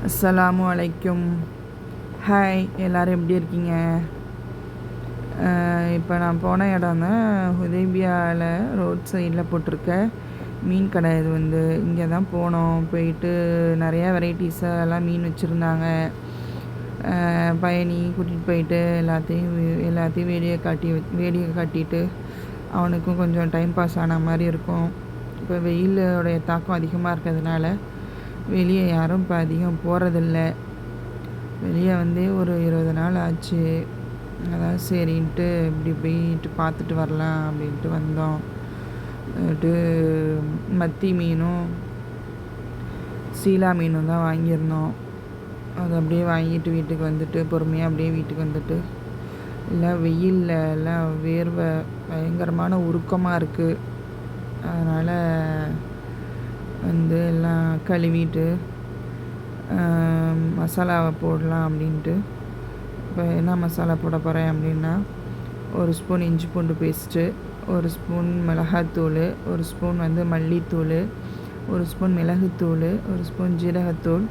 அஸ்ஸலாமு அலைக்கும். ஹாய், எல்லோரும் எப்படி இருக்கீங்க? இப்போ நான் போன இடம் தான் ஹுதைபியாவில் ரோட் சைடில் போட்டிருக்க மீன் கடை. இது இங்கே தான் போனோம். போயிட்டு நிறையா வெரைட்டிஸெல்லாம் மீன் வச்சுருந்தாங்க. பயணி கூட்டிகிட்டு போயிட்டு எல்லாத்தையும் வேடியை காட்டிட்டு அவனுக்கும் கொஞ்சம் டைம் பாஸ் ஆன மாதிரி இருக்கும். இப்போ வெயிலோடைய தாக்கம் அதிகமாக இருக்கிறதுனால வெளியே யாரும் இப்போ அதிகம் போகிறதில்ல. வெளியே ஒரு 20 நாள் ஆச்சு. அதான் சரின்ட்டு இப்படி போயிட்டு பார்த்துட்டு வரலாம் அப்படின்ட்டு வந்தோம். மத்தி மீனும் சீலா மீனும் தான் வாங்கியிருந்தோம். அதை அப்படியே வாங்கிட்டு வீட்டுக்கு வந்துட்டு பொறுமையாக அப்படியே வீட்டுக்கு வந்துட்டு எல்லாம் வெயிலில் எல்லாம் வேர்வை பயங்கரமான உருக்கமாக இருக்குது. அதனால் எல்லாம் கழுவிட்டு மசாலாவை போடலாம் அப்படின்ட்டு. இப்போ என்ன மசாலா போட போகிறேன் அப்படின்னா, 1 ஸ்பூன் இஞ்சி பூண்டு பேஸ்ட்டு, 1 ஸ்பூன் மிளகாத்தூள், 1 ஸ்பூன் மல்லித்தூள், 1 ஸ்பூன் மிளகுத்தூள், 1 ஸ்பூன் ஜீரகத்தூள்,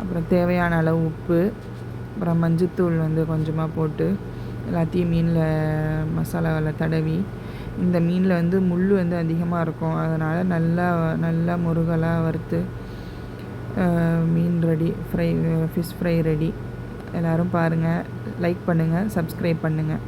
அப்புறம் தேவையான அளவு உப்பு, அப்புறம் மஞ்சத்தூள் கொஞ்சமாக போட்டு எல்லாத்தையும் மீனில் மசாலாவில் தடவி, இந்த மீனில் முள் அதிகமாக இருக்கும். அதனால் நல்லா முருகலாக வறுத்து மீன் ரெடி, ஃபிஷ் ஃப்ரை ரெடி. எல்லோரும் பாருங்கள், லைக் பண்ணுங்கள், சப்ஸ்கிரைப் பண்ணுங்கள்.